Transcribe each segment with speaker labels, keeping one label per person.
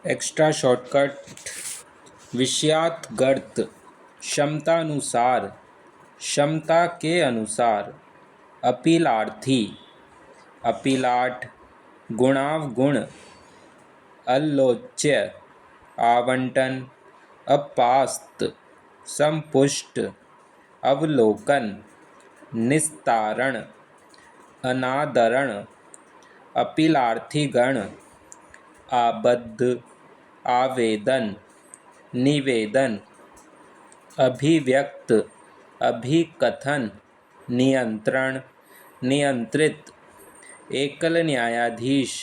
Speaker 1: extra shortcut विषयात गर्त क्षमतानुसार क्षमता के अनुसार अपीलार्थी अपीलाट गुणावगुण अल्लोच्य आवंटन अपास्त संपुष्ट अवलोकन निस्तारण अनादरण अपीलार्थीगण आबद्ध आवेदन निवेदन अभिव्यक्त अभिकथन नियंत्रण नियंत्रित एकल न्यायाधीश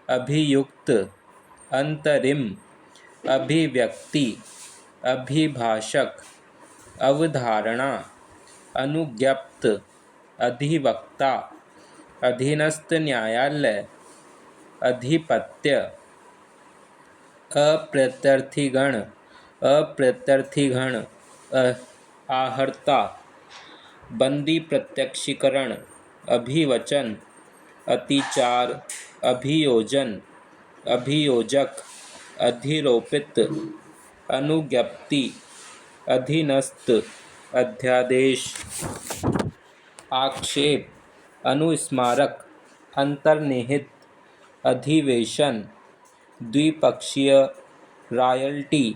Speaker 1: अभियुक्त अंतरिम अभिव्यक्ति अभिभाषक अवधारणा अनुज्ञप्त अधिवक्ता अधीनस्थ न्यायालय अधिपत्य अप्रत्यर्थीगण आहर्ता बंदी प्रत्यक्षीकरण अभिवचन अतिचार अभियोजन अभियोजक अधिरोपित अनुज्ञप्ति अधीनस्थ अध्यादेश आक्षेप अनुस्मारक अंतर्निहित अधिवेशन द्विपक्षीय रॉयल्टी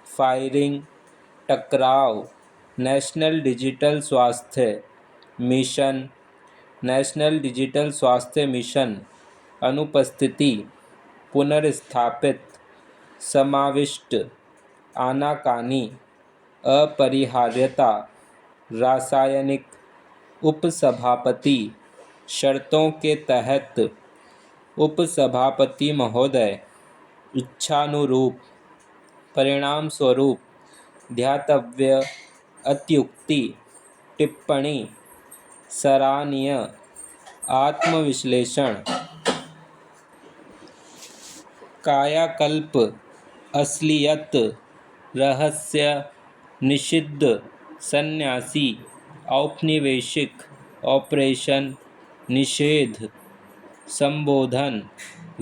Speaker 1: फायरिंग टकराव नेशनल डिजिटल स्वास्थ्य मिशन नेशनल डिजिटल स्वास्थ्य मिशन अनुपस्थिति पुनर्स्थापित समाविष्ट आनाकानी अपरिहार्यता रासायनिक उपसभापति शर्तों के तहत उपसभापति महोदय इच्छानुरूप परिणाम स्वरूप ध्यातव्य अत्युक्ति टिप्पणी सराहनीय आत्मविश्लेषण कायाकल्प असलियत रहस्य निषिद्ध सन्यासी औपनिवेशिक ऑपरेशन निषेध संबोधन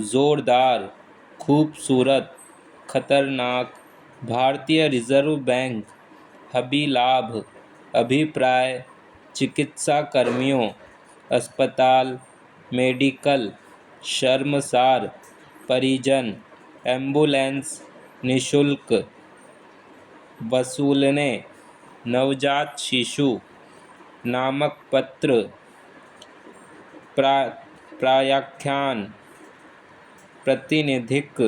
Speaker 1: जोरदार खूबसूरत खतरनाक भारतीय रिजर्व बैंक अभिलाभ अभिप्राय चिकित्सा कर्मियों अस्पताल मेडिकल शर्मसार परिजन एम्बुलेंस निशुल्क वसूलने नवजात शिशु नामक पत्र प्रायाख्यान प्रतिनिधिक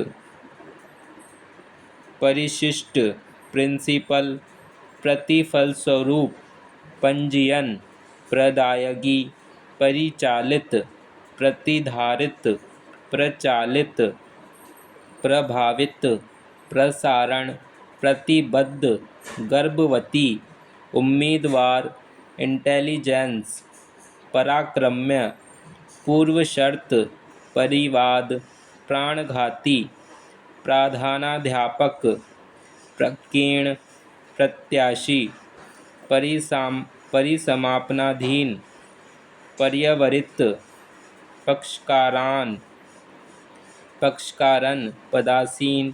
Speaker 1: परिशिष्ट प्रिंसिपल प्रतिफलस्वरूप पंजीयन प्रदायगी परिचालित प्रतिधारित प्रचालित प्रभावित प्रसारण प्रतिबद्ध गर्भवती उम्मीदवार इंटेलिजेंस पराक्रम्य पूर्व शर्त परिवाद प्राणघाती प्रधानाध्यापक प्रकीर्ण प्रत्याशी परिसमापनाधीन पर्यवरित पक्षकारन पदासीन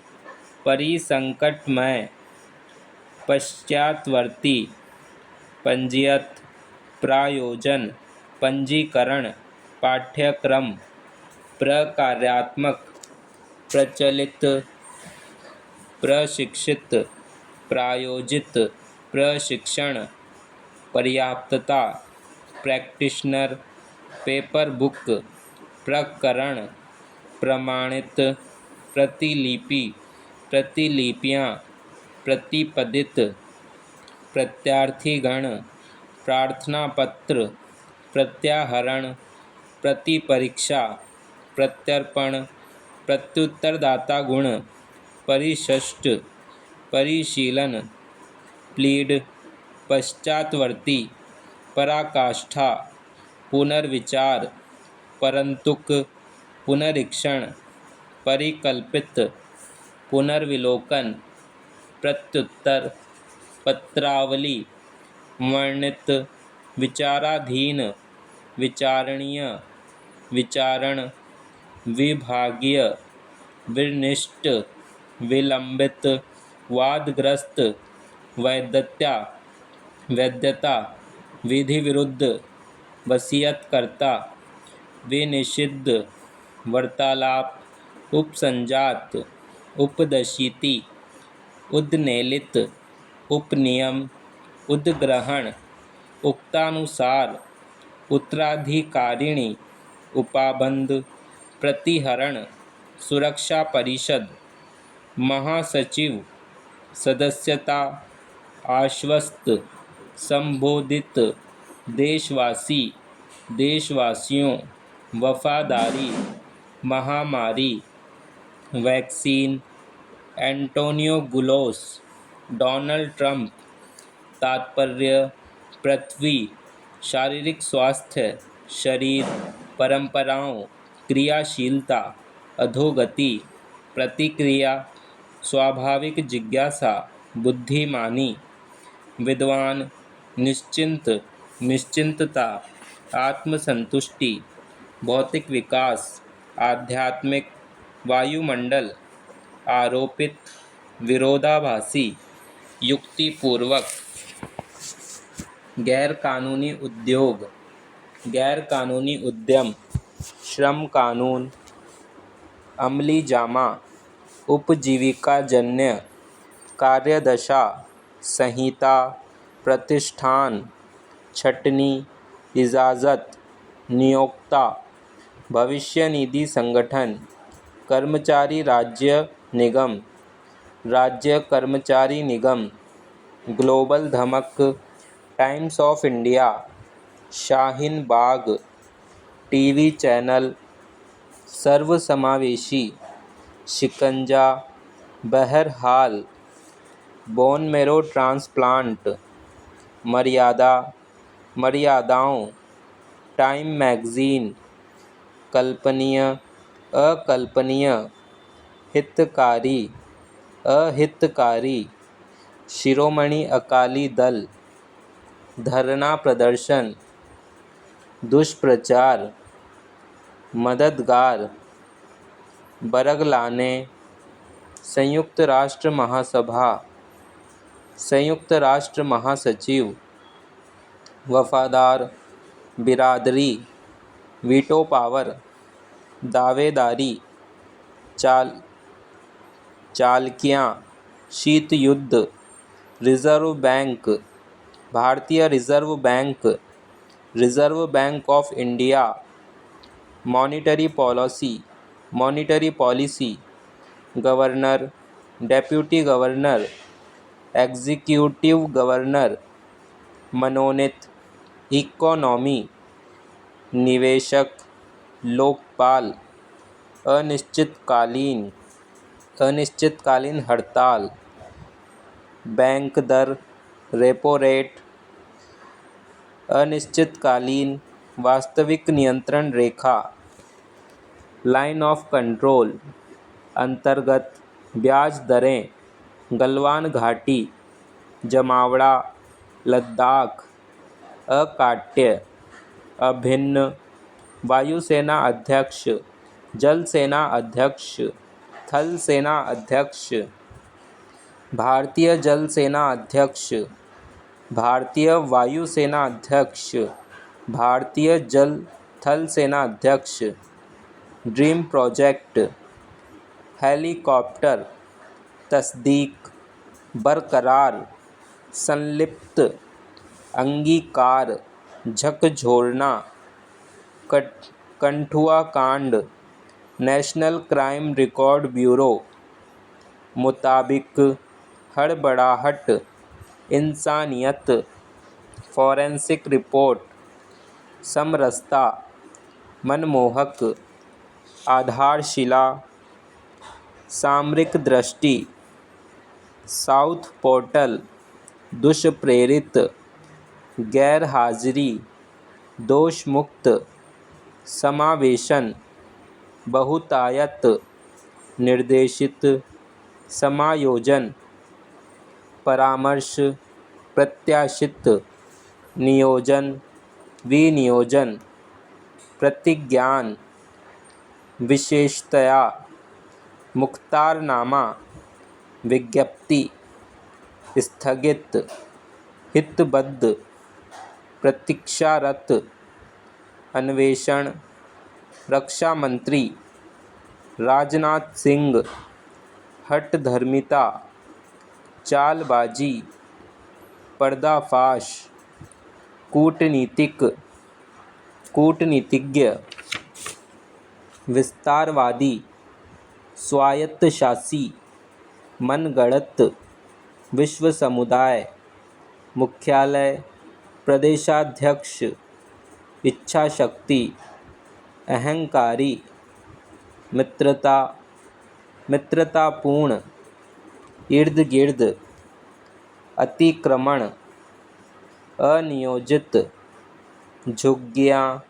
Speaker 1: परिसंकटमय पश्चातवर्ती पंजीयत प्रायोजन पंजीकरण पाठ्यक्रम प्रकार्यात्मक प्रचलित प्रशिक्षित प्रायोजित प्रशिक्षण पर्याप्तता प्रैक्टिशनर पेपर बुक प्रकरण प्रमाणित प्रतिलिपि प्रतिलिपियाँ प्रतिपदित प्रत्यार्थीगण प्रार्थना पत्र प्रत्याहरण प्रतिपरीक्षा प्रत्यर्पण प्रत्युत्तरदाता गुण परिशिष्ट परिशीलन प्लीड पश्चातवर्ती पराकाष्ठा पुनर्विचार परंतुक पुनरीक्षण परिकल्पित पुनर्विलोकन प्रत्युत्तर पत्रावली वर्णित विचाराधीन विचारणीय विचारण विभागीय विनिष्ट विलंबित वादग्रस्त वैधता विधि विरुद्ध वसीयतकर्ता विनिषिद्ध वार्तालाप उपसंजात उपदशिति उद्नेलित उपनियम उद्ग्रहण उक्तानुसार उत्तराधिकारिणी उपाबंध प्रतिहरण सुरक्षा परिषद महासचिव सदस्यता आश्वस्त संबोधित देशवासियों वफादारी महामारी वैक्सीन एंटोनियो गुलोस डोनाल्ड ट्रंप तात्पर्य पृथ्वी शारीरिक स्वास्थ्य शरीर परंपराओं क्रियाशीलता अधोगति प्रतिक्रिया स्वाभाविक जिज्ञासा बुद्धिमानी विद्वान निश्चिंतता आत्मसंतुष्टि भौतिक विकास आध्यात्मिक वायुमंडल आरोपित विरोधाभासी युक्तिपूर्वक गैरकानूनी उद्यम श्रम कानून अमली जामा उपजीविकाजन्य कार्यदशा संहिता प्रतिष्ठान छटनी इजाज़त नियोक्ता भविष्य निधि संगठन कर्मचारी राज्य कर्मचारी निगम ग्लोबल धमक Times of India Shaheen Bagh TV channel सर्वसमावेशी शिकंजा बहरहाल बोन मेरो ट्रांसप्लांट मर्यादाओं टाइम मैगजीन कल्पनीय अकल्पनीय अहितकारी शिरोमणि अकाली दल धरना प्रदर्शन दुष्प्रचार मददगार बरगलाने संयुक्त राष्ट्र महासभा संयुक्त राष्ट्र महासचिव वफादार बिरादरी वीटो पावर दावेदारी चालकियाँ शीत युद्ध रिज़र्व बैंक भारतीय reserve bank of India monetary policy governor deputy governor executive governor मनोनीत इकोनॉमी निवेशक लोकपाल अनिश्चितकालीन हड़ताल बैंक दर रेपो रेट अनिश्चितकालीन वास्तविक नियंत्रण रेखा लाइन ऑफ कंट्रोल अंतर्गत ब्याज दरें गलवान घाटी जमावड़ा लद्दाख अकाट्य अभिन्न वायुसेना अध्यक्ष जल सेना अध्यक्ष थल सेना अध्यक्ष भारतीय जल सेना अध्यक्ष भारतीय वायुसेना अध्यक्ष भारतीय जल थल सेना अध्यक्ष ड्रीम प्रोजेक्ट हेलीकॉप्टर तस्दीक बरकरार संलिप्त अंगीकार झकझोरना कंठुआ कांड नेशनल क्राइम रिकॉर्ड ब्यूरो मुताबिक हड़बड़ाहट इंसानियत फॉरेंसिक रिपोर्ट समरसता मनमोहक आधारशिला सामरिक दृष्टि साउथ पोर्टल दुष्प्रेरित गैर हाजिरी दोषमुक्त समावेशन बहुतायत निर्देशित समायोजन परामर्श प्रत्याशित नियोजन विनियोजन प्रतिज्ञान विशेषतया मुख्तारनामा विज्ञप्ति, स्थगित, हितबद्ध, प्रतीक्षारत, अन्वेषण, रक्षा मंत्री, राजनाथ सिंह, हठधर्मिता, चालबाजी, पर्दाफाश, कूटनीतिज्ञ, विस्तारवादी, स्वायत्तशासी, मनगढ़ंत, विश्व समुदाय, मुख्यालय, प्रदेशाध्यक्ष, इच्छाशक्ति, अहंकारी, मित्रता, मित्रतापूर्ण, इर्द गिर्द, अतिक्रमण, अनियोजित, झुग्गियाँ,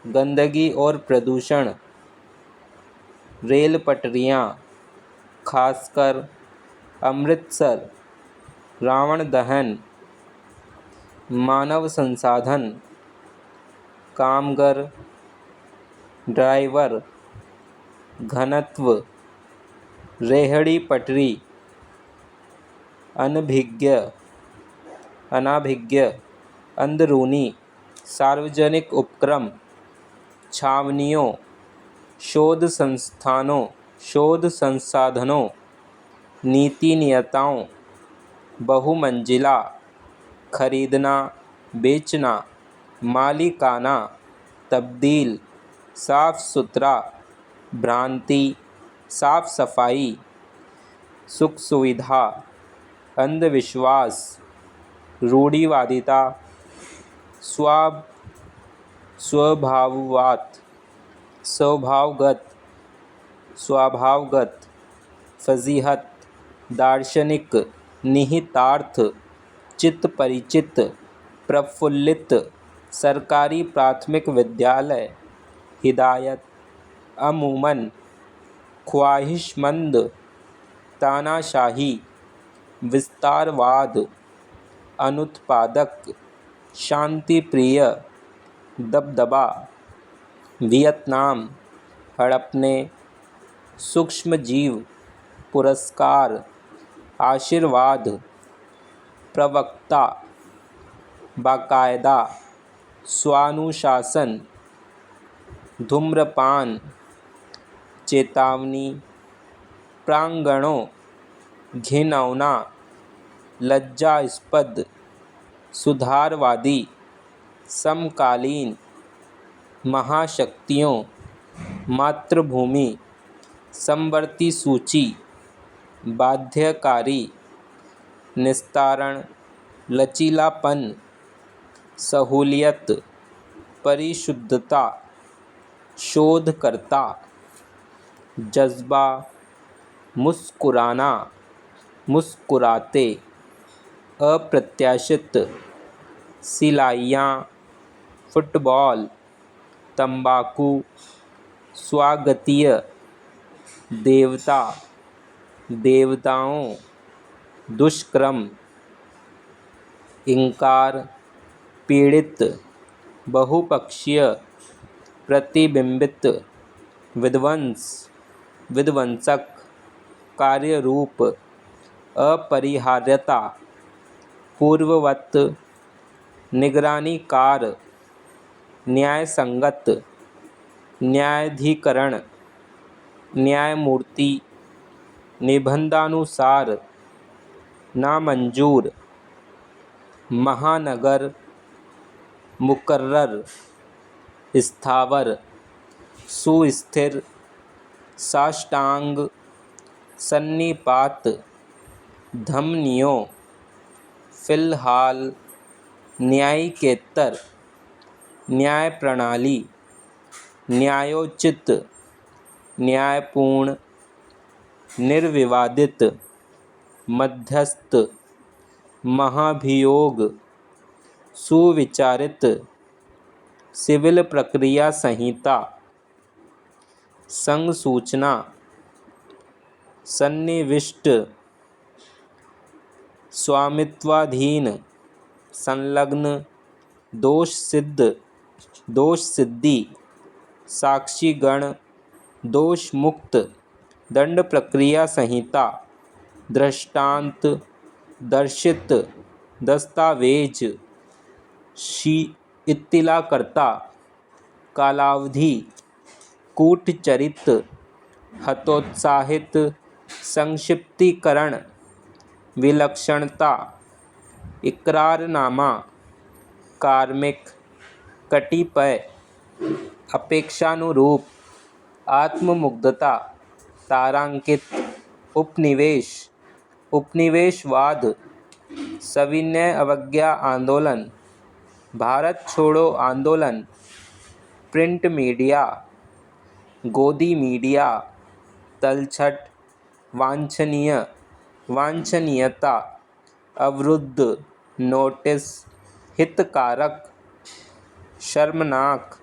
Speaker 1: गंदगी और प्रदूषण, रेल पटरियाँ, खासकर अमृतसर, रावण दहन, मानव संसाधन, कामगर, ड्राइवर, घनत्व, रेहड़ी पटरी, अनाभिज्ञ, अंदरूनी, सार्वजनिक उपक्रम, छावनियों, शोध संसाधनों, नीति नियताओं, बहुमंजिला, खरीदना, बेचना, मालिकाना, तब्दील, साफ सुथरा, भ्रांति, साफ सफाई, सुख सुविधा, अंधविश्वास, रूढ़िवादिता, स्वभावगत, फजीहत, दार्शनिक, निहितार्थ, चित्त परिचित, प्रफुल्लित, सरकारी प्राथमिक विद्यालय, हिदायत, अमूमन, ख्वाहिशमंद, तानाशाही, विस्तारवाद, अनुत्पादक, शांतिप्रिय, दबदबा, वियतनाम, हड़पने, सूक्ष्मजीव, पुरस्कार, आशीर्वाद, प्रवक्ता, बाकायदा, स्वानुशासन, धूम्रपान, चेतावनी, प्रांगणों, घिनौना, लज्जास्पद, सुधारवादी, समकालीन, महाशक्तियों, मातृभूमि, समवर्ती सूची, बाध्यकारी, निस्तारण, लचीलापन, सहूलियत, परिशुद्धता, शोधकर्ता, जज्बा, मुस्कुराना, मुस्कुराते, अप्रत्याशित, सिलाइयाँ, फुटबॉल, तंबाकू, स्वागतीय, देवता, देवताओं, दुष्कर्म, इंकार, पीड़ित, बहुपक्षीय, प्रतिबिंबित, विध्वंसक, कार्यरूप, अपरिहार्यता, पूर्ववत, निगरानीकार, न्यायसंगत, न्यायाधिकरण, न्यायमूर्ति, निबंधानुसार, नामंजूर, महानगर, मुकर्रर, स्थावर, सुस्थिर, साष्टांग, सन्निपात, धमनियों, फिलहाल, न्यायिकेतर, न्याय प्रणाली, न्यायोचित, न्यायपूर्ण, निर्विवादित, मध्यस्थ, महाभियोग, सुविचारित, सिविल प्रक्रिया संहिता, संघ सूचना, सन्निविष्ट, स्वामित्वाधीन, संलग्न, दोष सिद्धि, साक्षीगण, दोष मुक्त, दंड प्रक्रिया संहिता, दृष्टांत, दर्शित, दस्तावेज, इत्तिलाकर्ता, कालावधि, कूटचरित, हतोत्साहित, संक्षिप्तीकरण, विलक्षणता, इकरारनामा, कार्मिक, कतिपय, अपेक्षानुरूप, आत्ममुग्धता, तारांकित, उपनिवेश, उपनिवेशवाद, सविनय अवज्ञा आंदोलन, भारत छोड़ो आंदोलन, प्रिंट मीडिया, गोदी मीडिया, तलछट, वांछनीय, वांछनीयता, अवरुद्ध, नोटिस, हितकारक, शर्मनाक,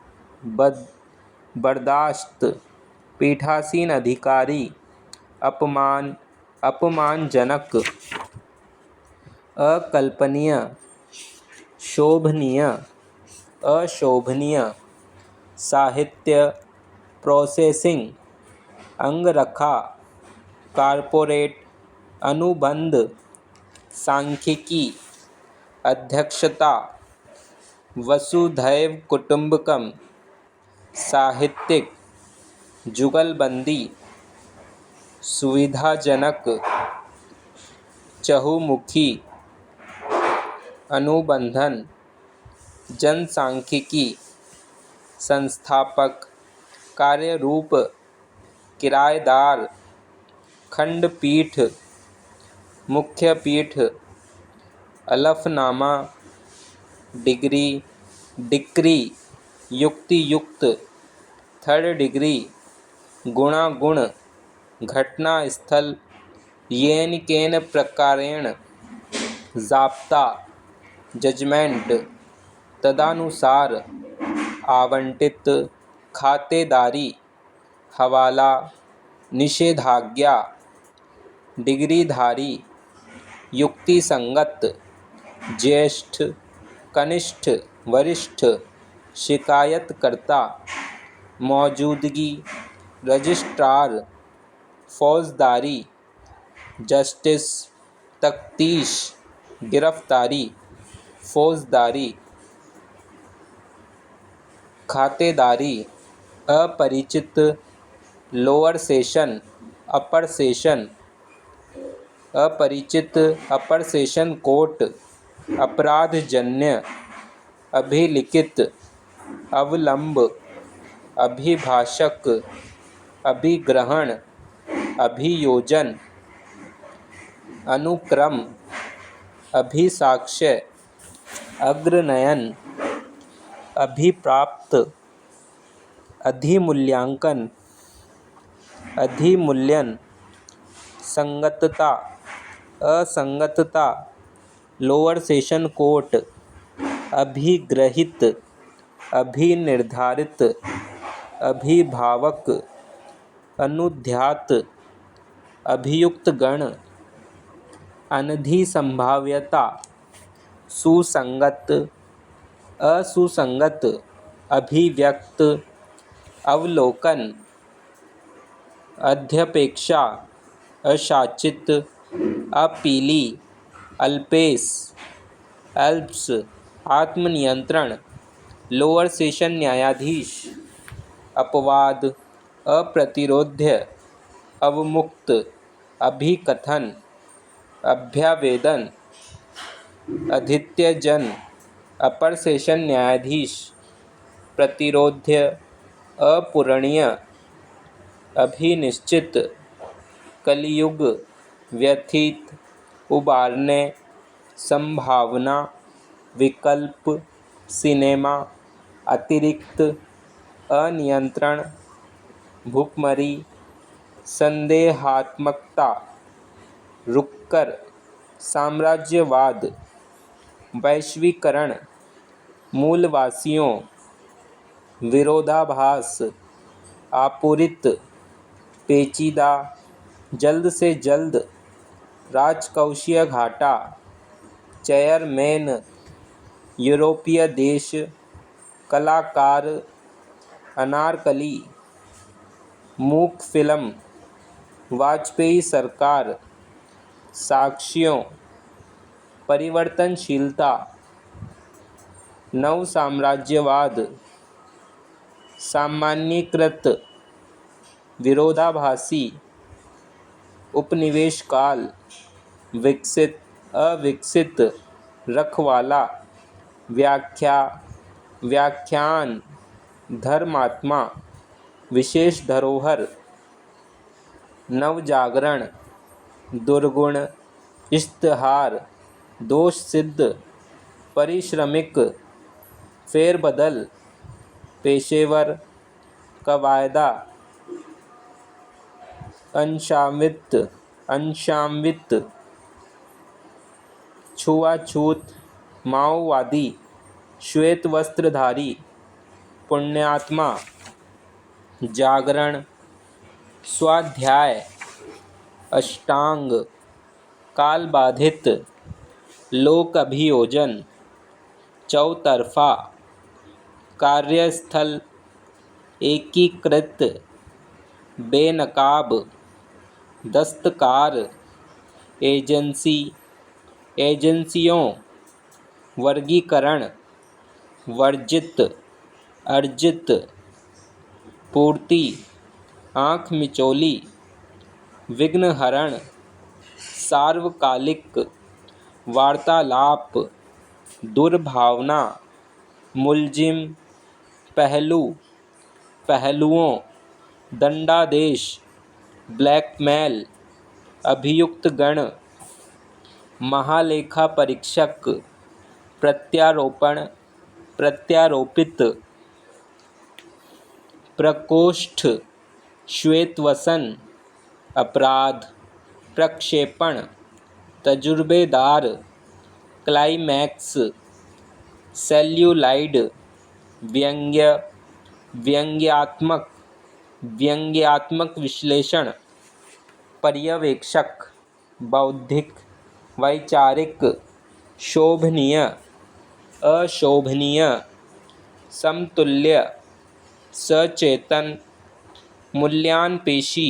Speaker 1: बर्दाश्त, पीठासीन अधिकारी, अपमान, अपमानजनक, अकल्पनीय, शोभनीय, अशोभनीय, साहित्य, प्रोसेसिंग, अंगरखा, कारपोरेट, अनुबंध, सांख्यिकी, अध्यक्षता, वसुधैव कुटुंबकम, साहित्यिक, जुगलबंदी, सुविधाजनक, चहुमुखी, अनुबंधन, जनसांख्यिकी, संस्थापक, कार्यरूप, किराएदार, खंडपीठ, मुख्यपीठ, अलफनामा, डिग्री, डिक्री, युक्तियुक्त, थर्ड डिग्री, गुणागुण, घटनास्थल, येन केन प्रकारेण, ज़ाब्ता, जजमेंट, तदनुसार, आवंटित, खातेदारी, हवाला, निषेधाज्ञा, डिग्रीधारी, युक्तिसंगत, ज्येष्ठ, कनिष्ठ, वरिष्ठ, शिकायतकर्ता, मौजूदगी, रजिस्ट्रार, फौजदारी, जस्टिस, तफ्तीश, गिरफ्तारी, फौजदारी, खातेदारी, अपरिचित, लोअर सेशन, अपर सेशन, अपरिचित, अपर सेशन कोर्ट, अपराधजन्य, अभिलिखित, अवलंब, अभिभाषक, अभिग्रहण, अभियोजन, अनुक्रम, अभिसाक्ष्य, अग्रनयन, अभिप्राप्त, अधिमूल्यांकन, अधिमूल्यन, संगतता, असंगतता, लोअर सेशन कोर्ट, अभिग्रहित, अभिनिर्धारित, अभिभावक, अनुध्यात, अभियुक्त गण, अनधिसंभाव्यता, सुसंगत, असुसंगत, अभिव्यक्त, अवलोकन, अध्यपेक्षा, अशाचित, अपीली, अल्पेश, अल्प्स, आत्मनियंत्रण, लोअर सेशन न्यायाधीश, अपवाद, अप्रतिरोध्य, अवमुक्त, अभिकथन, अभ्यावेदन, अधीत्यजन, अपर सेशन न्यायाधीश, प्रतिरोध्य, अपूरणीय, अभिनिश्चित, कलियुग, व्यथित, उबारने, संभावना, विकल्प, सिनेमा, अतिरिक्त, अनियंत्रण, भूखमरी, संदेहात्मकता, रुककर, साम्राज्यवाद, वैश्वीकरण, मूलवासियों, विरोधाभास, आपूरित, पेचीदा, जल्द से जल्द, राजकोषीय घाटा, चेयरमैन, यूरोपीय देश, कलाकार, अनारकली, मूक फिल्म, वाजपेयी सरकार, साक्ष्यों, परिवर्तनशीलता, नव साम्राज्यवाद, सामान्यीकृत, विरोधाभासी, उपनिवेश काल, विकसित, अविकसित, रखवाला, व्याख्या, व्याख्यान, धर्मात्मा, विशेष धरोहर, नवजागरण, दुर्गुण, इश्तिहार, दोष सिद्ध, परिश्रमिक, फेरबदल, पेशेवर, कवायदा, अंशान्वित, छुआछूत, माओवादी, श्वेत वस्त्रधारी, पुण्यात्मा, जागरण, स्वाध्याय, अष्टांग, कालबाधित, लोक अभियोजन, चौतरफा, कार्यस्थल, एकीकृत, बेनकाब, दस्तकार, एजेंसी, एजेंसियों, वर्गीकरण, वर्जित, अर्जित, पूर्ति, आँख मिचौली, विघ्नहरण, सार्वकालिक, वार्तालाप, दुर्भावना, मुलजिम, पहलू, पहलुओं, दंडादेश, ब्लैकमेल, अभियुक्तगण, महालेखा परीक्षक, प्रत्यारोपण, प्रत्यारोपित, प्रकोष्ठ, श्वेतवसन, अपराध, प्रक्षेपण, तजुर्बेदार, क्लाइमैक्स, सेल्यूलाइड, व्यंग्य, व्यंग्यात्मक, व्यंग्यात्मक विश्लेषण, पर्यवेक्षक, बौद्धिक, वैचारिक, शोभनीय, अशोभनीय, समतुल्य, सचेतन, मूल्यांपेशी,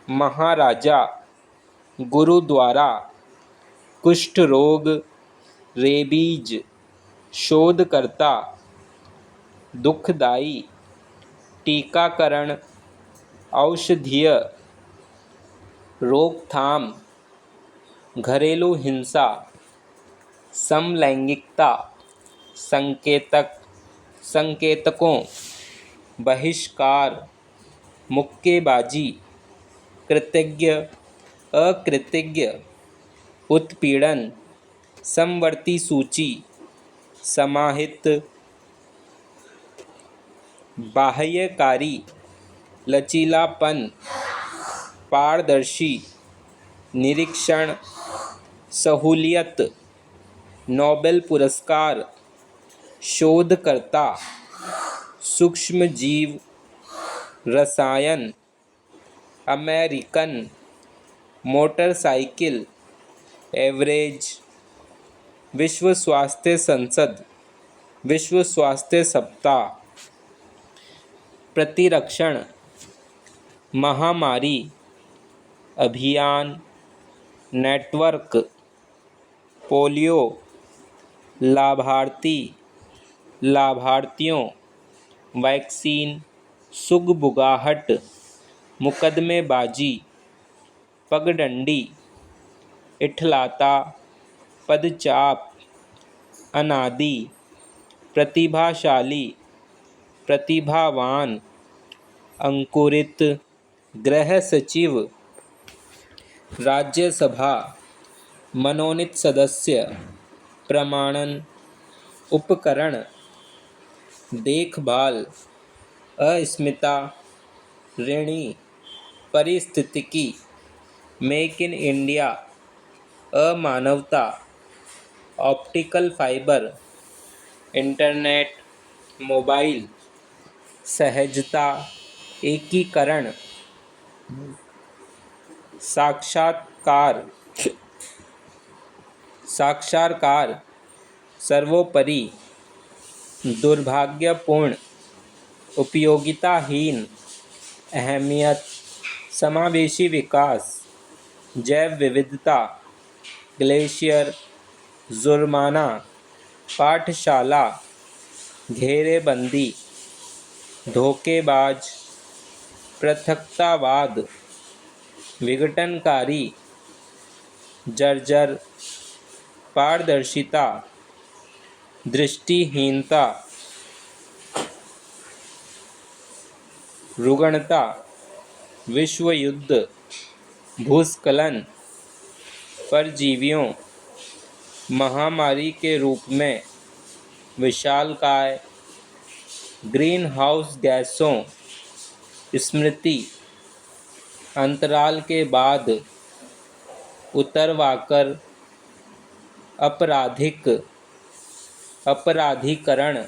Speaker 1: महाराजा, गुरुद्वारा, कुष्ठ रोग, रेबीज, शोधकर्ता, दुखदाई, टीकाकरण, औषधीय, रोकथाम, घरेलू हिंसा, समलैंगिकता, संकेतक, संकेतकों, बहिष्कार, मुक्केबाजी, कृतज्ञ, अकृतज्ञ, उत्पीड़न, समवर्ती सूची, समाहित, बाह्यकारी, लचीलापन, पारदर्शी, निरीक्षण, सहूलियत, नोबेल पुरस्कार, शोधकर्ता, सूक्ष्मजीव, रसायन, अमेरिकन, मोटरसाइकिल, एवरेज, विश्व स्वास्थ्य संसद, विश्व स्वास्थ्य सप्ताह, प्रतिरक्षण, महामारी, अभियान, नेटवर्क, पोलियो, लाभार्थी, लाभार्थियों, वैक्सीन, सुगबुगाहट, मुकदमेबाजी, पगडंडी, इठलाता, पदचाप, अनादि, प्रतिभाशाली, प्रतिभावान, अंकुरित, गृह सचिव, राज्यसभा, मनोनीत सदस्य, प्रमाणन, उपकरण, देखभाल, अस्मिता, ऋणी, परिस्थितिकी, मेक इन इंडिया, अमानवता, ऑप्टिकल फाइबर, इंटरनेट, मोबाइल, सहजता, एकीकरण, साक्षात्कार, साक्षात्कार, सर्वोपरि, दुर्भाग्यपूर्ण, उपयोगिताहीन, अहमियत, समावेशी विकास, जैव विविधता, ग्लेशियर, जुर्माना, पाठशाला, घेरेबंदी, धोखेबाज, पृथकतावाद, विघटनकारी, जर्जर, पारदर्शिता, दृष्टिहीनता, रुग्णता, विश्व युद्ध, भूस्खलन, परजीवियों, महामारी के रूप में, विशालकाय, ग्रीन हाउस गैसों, स्मृति, अंतराल के बाद, उतरवाकर, आपराधिक, अपराधीकरण,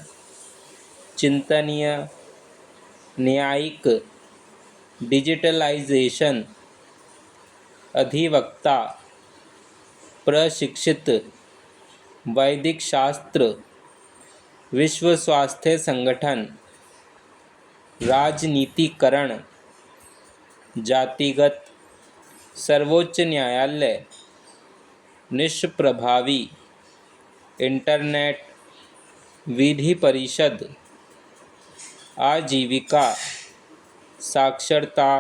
Speaker 1: चिंतनीय, न्यायिक, डिजिटलाइजेशन, अधिवक्ता, प्रशिक्षित, वैदिक शास्त्र, विश्व स्वास्थ्य संगठन, राजनीतिकरण, जातिगत, सर्वोच्च न्यायालय, निष्प्रभावी, इंटरनेट, विधि परिषद, आजीविका, साक्षरता,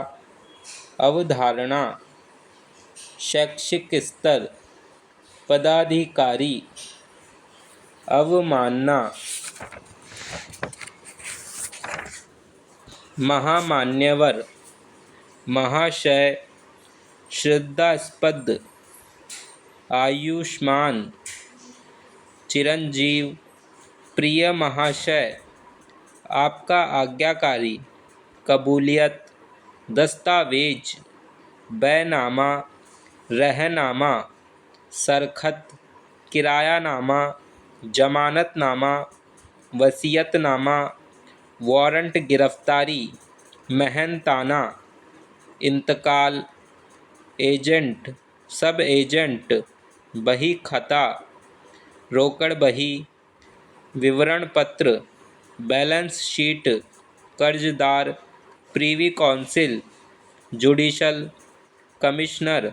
Speaker 1: अवधारणा, शैक्षिक स्तर, पदाधिकारी, अवमानना, महामान्यवर, महाशय, श्रद्धास्पद, आयुष्मान, चिरंजीव, प्रिय महाशय, आपका आज्ञाकारी, कबूलियत, दस्तावेज, बैनामा, रहनामा, सरखत, किरायानामा, जमानतनामा, वसीयतनामा, वारंट गिरफ्तारी, मेहनताना, इंतकाल, एजेंट, सब एजेंट, बही खता, रोकड़ बही, विवरण पत्र, बैलेंस शीट, कर्जदार, प्रीवी काउंसिल, जुडिशल, कमिश्नर,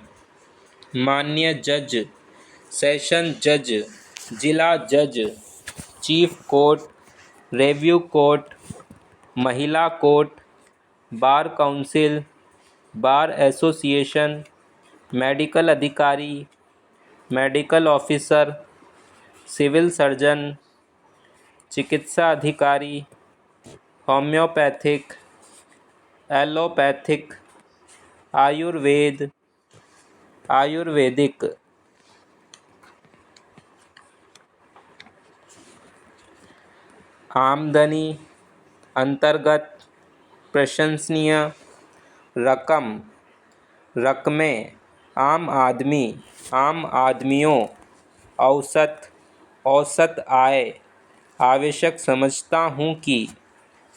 Speaker 1: मान्य जज, सेशन जज, जिला जज, चीफ कोर्ट, रिव्यू कोर्ट, महिला court, bar council, bar association, medical अधिकारी, मेडिकल ऑफिसर, सिविल सर्जन, चिकित्सा अधिकारी, होम्योपैथिक, एलोपैथिक, आयुर्वेद, आयुर्वेदिक, आमदनी, अंतर्गत, प्रशंसनीय, रकम, रकमें, आम आदमी, आम आदमियों, औसत, औसत आय, आवश्यक समझता हूँ कि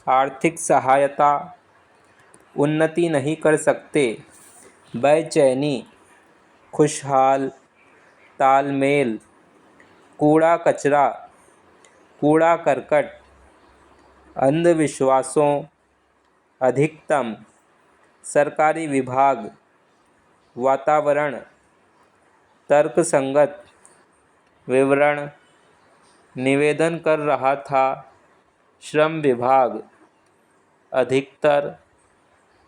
Speaker 1: आर्थिक सहायता, उन्नति नहीं कर सकते, बेचैनी, खुशहाल, तालमेल, कूड़ा कचरा, कूड़ा करकट, अंधविश्वासों, अधिकतम, सरकारी विभाग, वातावरण, तर्कसंगत, विवरण, निवेदन कर रहा था, श्रम विभाग, अधिकतर,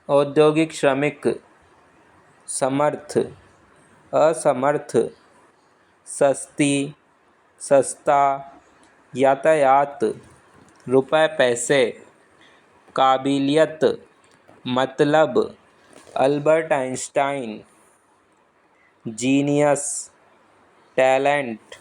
Speaker 1: औद्योगिक श्रमिक, समर्थ, असमर्थ, सस्ती, सस्ता, यातायात, रुपए पैसे, काबिलियत, मतलब, अल्बर्ट आइंस्टाइन, जीनियस, टैलेंट,